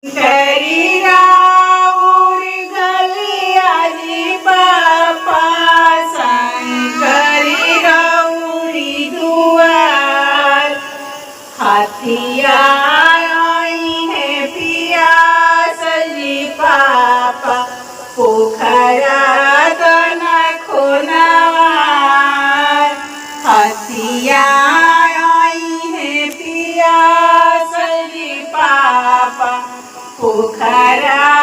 करी राऊर गलियाजी बापा शंकरी राऊरी दुआर हाथिया आई है पिया सजी पापा पोखरा तना खोनावार हाथिया आई है पिया सजी पापा पोखरा